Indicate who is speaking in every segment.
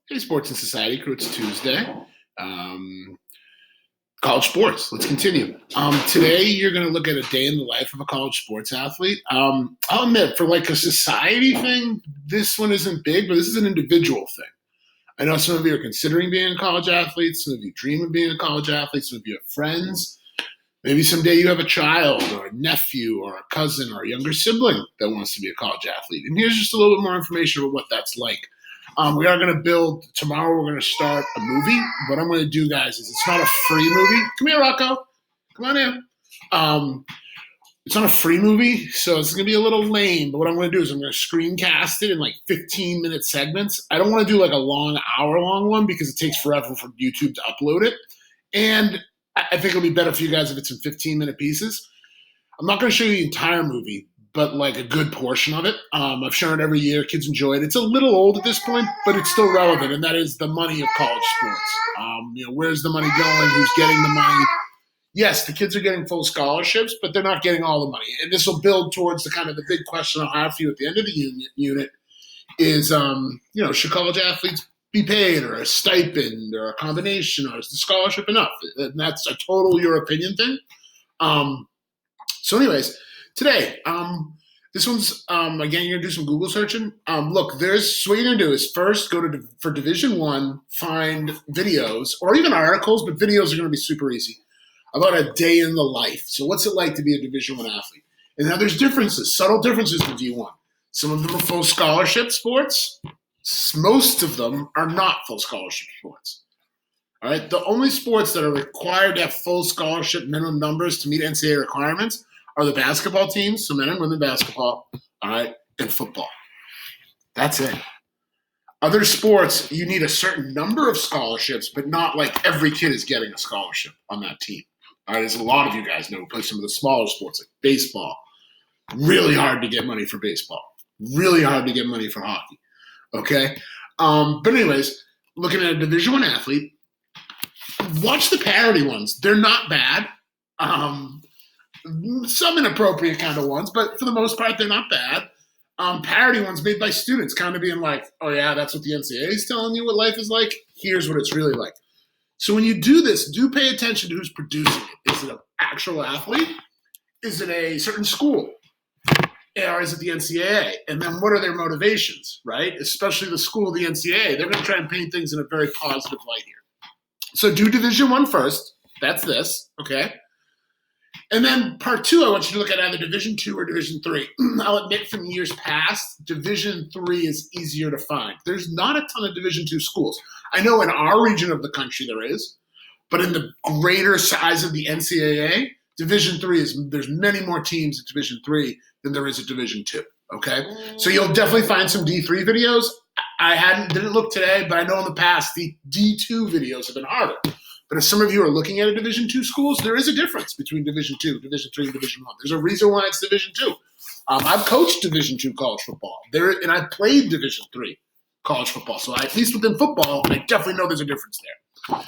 Speaker 1: Hey, Sports and Society crew, it's Tuesday. Um, College sports. Let's continue. Today, you're going to look at a day in the life of a college sports athlete. I'll admit, for like a society thing, this one isn't big, but this is an individual thing. I know some of you are considering being a college athlete. Some of you dream of being a college athlete. Some of you have friends. Maybe someday you have a child or a nephew or a cousin or a younger sibling that wants to be a college athlete. And here's just a little bit more information about what that's like. We are going to build, tomorrow we're going to start a movie. What I'm going to do, guys, is it's not a free movie. Come here, Rocco. Come on in. It's not a free movie, so it's going to be a little lame. But what I'm going to do is I'm going to screencast it in like 15-minute segments. I don't want to do like a long, hour-long one because it takes forever for YouTube to upload it. And I think it'll be better for you guys if it's in 15-minute pieces. I'm not going to show you the entire movie, but like a good portion of it. I've shown it every year. Kids enjoy it. It's a little old at this point, but it's still relevant, and that is the money of college sports. Where's the money going? Who's getting the money? Yes, the kids are getting full scholarships, but they're not getting all the money. And this will build towards the kind of the big question I'll have for you at the end of the unit is, should college athletes be paid or a stipend or a combination, or is the scholarship enough? And that's a total your opinion thing. So anyways, today, this one's, again, you're going to do some Google searching. Look, what you're going to do is first go for Division I, find videos or even articles, but videos are going to be super easy, about a day in the life. So what's it like to be a Division I athlete? And now there's differences, subtle differences in D1. Some of them are full scholarship sports. Most of them are not full scholarship sports. All right, the only sports that are required to have full scholarship minimum numbers to meet NCAA requirements are the basketball teams, so men and women basketball, all right, and football. That's it. Other sports, you need a certain number of scholarships, but not like every kid is getting a scholarship on that team. All right, as a lot of you guys know who play some of the smaller sports like baseball. Really hard to get money for baseball. Really hard to get money for hockey. Okay? But anyways, looking at a Division I athlete, watch the parody ones. They're not bad. Some inappropriate kind of ones, but for the most part, they're not bad. Parody ones made by students, kind of being like, oh yeah, that's what the NCAA is telling you what life is like. Here's what it's really like. So when you do this, do pay attention to who's producing it. Is it an actual athlete? Is it a certain school? Or is it the NCAA? And then what are their motivations, right? Especially the school, the NCAA. They're going to try and paint things in a very positive light here. So do Division I first. That's this, okay? And then part two, I want you to look at either Division II or Division III. I'll admit from years past, Division III is easier to find. There's not a ton of Division II schools. I know in our region of the country there is, but in the greater size of the NCAA, Division III there's many more teams at Division III than there is at Division II, okay? So you'll definitely find some D3 videos. I didn't look today, but I know in the past the D2 videos have been harder. But if some of you are looking at a Division II schools, there is a difference between Division II, Division III, and Division I. There's a reason why it's Division II. I've coached Division II college football, and I've played Division III college football. So at least within football, I definitely know there's a difference there.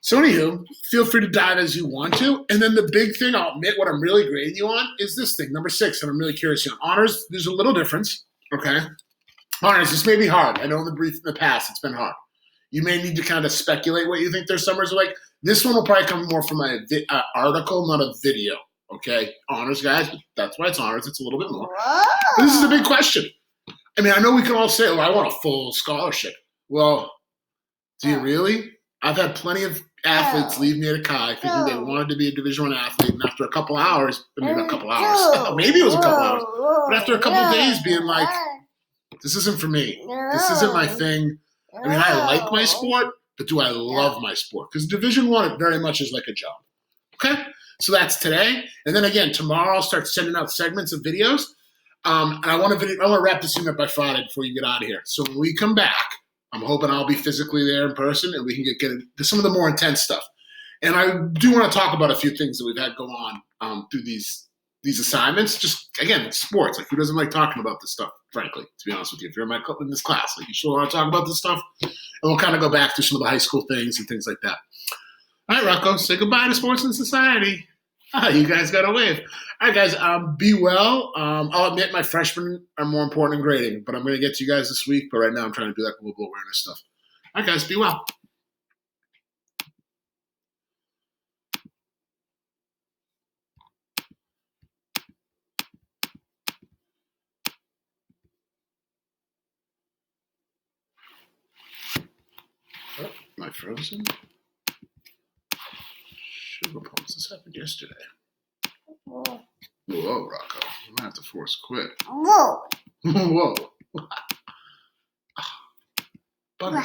Speaker 1: So anywho, feel free to dive as you want to. And then the big thing, I'll admit what I'm really grading you on, is this thing, number 6, and I'm really curious on. Honors, there's a little difference, okay? Honors, this may be hard. I know in the past it's been hard. You may need to kind of speculate what you think their summers are like. This one will probably come more from an article, not a video. Okay, honors, guys. That's why it's honors. It's a little bit more. But this is a big question. I mean, I know we can all say, "Oh, I want a full scholarship." Well, do you really? I've had plenty of athletes leave me at a Chi thinking they wanted to be a Division I athlete, and after a couple hours, maybe it was a couple hours, but after a couple of days, being like, "This isn't for me. This isn't my thing." I mean, I like my sport, but do I love my sport? Because Division I very much is like a job. Okay? So that's today. And then again, tomorrow I'll start sending out segments of videos. And I want to wrap this thing up by Friday before you get out of here. So when we come back, I'm hoping I'll be physically there in person and we can get into some of the more intense stuff. And I do want to talk about a few things that we've had go on through these assignments. Just, again, it's sports. Like, who doesn't like talking about this stuff, frankly, to be honest with you? If you're in this class, like, you sure want to talk about this stuff? And we'll kind of go back to some of the high school things and things like that. All right, Rocco, say goodbye to sports and society. You guys got a wave. All right, guys. Be well. I'll admit my freshmen are more important in grading, but I'm going to get to you guys this week. But right now, I'm trying to do that global awareness stuff. All right, guys. Be well. Oh, am I frozen? Sugar pumps. This happened yesterday. Whoa, Rocco. I'm gonna have to force quit. Whoa. Whoa. Butter.